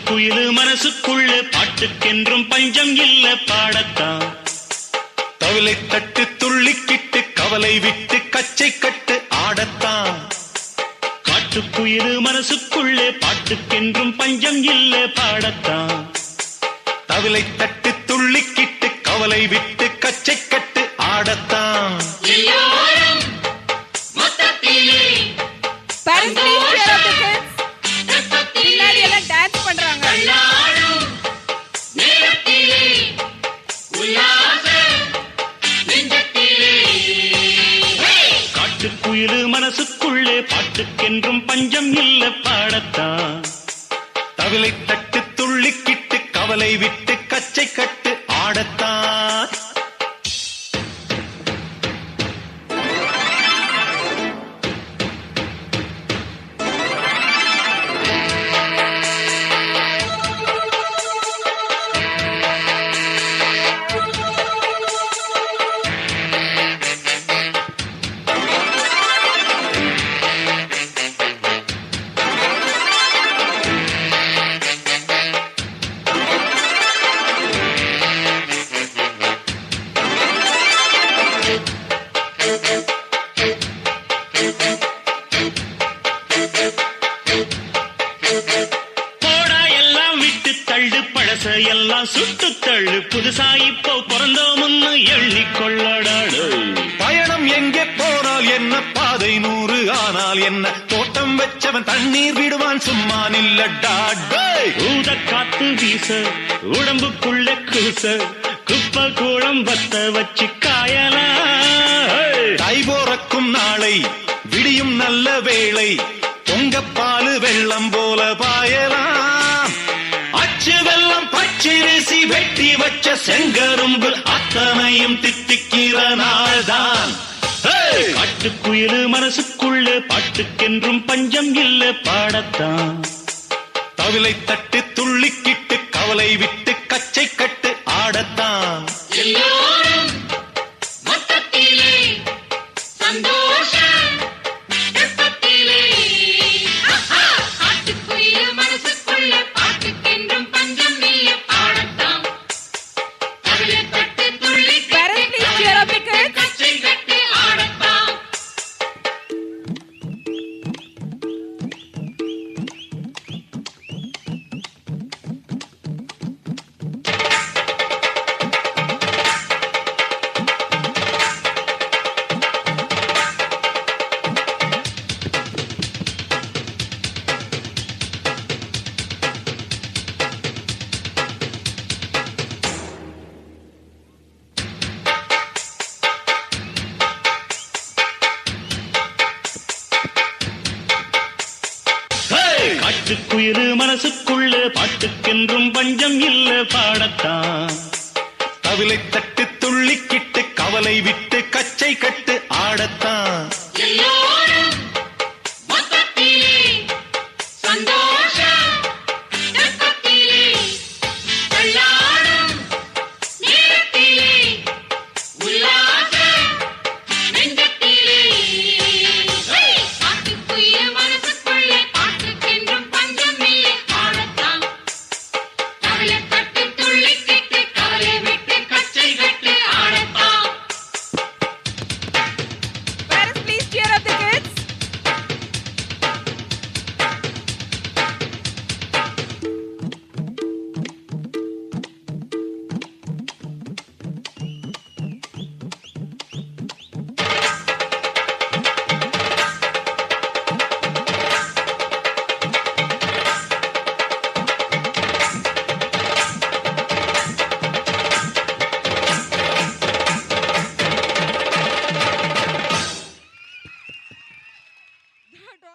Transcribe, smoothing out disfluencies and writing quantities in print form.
காட்டுக்குயிலு மனசுக்குள்ள பாட்டுக்கென்றும் பஞ்சம் இல்ல பாடத்தான். தவிலை தட்டு துள்ளிக்கிட்டு கவலை விட்டு கச்சை கட்டு ஆடத்தான். காட்டுக்குயிலு மனசுக்குள்ள பாட்டுக்கென்றும் பஞ்சம் இல்ல பாடத்தான். தவிலை தட்டு துள்ளிக்கிட்டு கவலை விட்டு கச்சை கட்டு ஆடத்தான். காட்டுக்குயிலு மனசுக்குள்ளே பாட்டுக்கென்றும் பஞ்சம் இல்ல பாடத்தான். தவிலை தட்டு துள்ளிக்கிட்டு கவலை விட்டு கச்சை கட்டு ஆடத்தான். எல்லாம் சுட்டு தள்ளு, புதுசா இப்போ பிறந்தோம்னு எண்ணிக்கொள்ளடாடு. பயணம் எங்கே போனால் என்ன, பாதை 100 ஆனால் என்ன, தோட்டம் வச்சவன் தண்ணீர் விடுவான் சும்மா நில்லடாடு. ஊத காத்து வீச உடம்புக்குள்ள கூச, குப்பை கூடம் பத்த வச்சு காயலாம். தை போறக்கும் நாளை விடியும் நல்ல வேளை, பொங்கப்பாலு வெள்ளம் போல பாயலாம். அச்சு வெள்ளம் பச்சரிசி வெட்டி வச்ச செங்கரும்பு அத்தனையும் தித்திக்கிற நாள்தான். காட்டுக்குயிலு மனசுக்குள்ள பாட்டுக்கென்றும் பஞ்சம் இல்ல பாடத்தான். தவிலை தட்டு துள்ளிக்கிட்டு கவலை விட்டு கச்சை கட்டு ஆடத்தான். காட்டுக்குயிலு மனசுக்குள்ள பாட்டுக்கென்றும் பஞ்சம் இல்ல பாடத்தான். தவிலை தட்டு துள்ளிக்கிட்டு கவலை விட்டு கச்சை கட்டு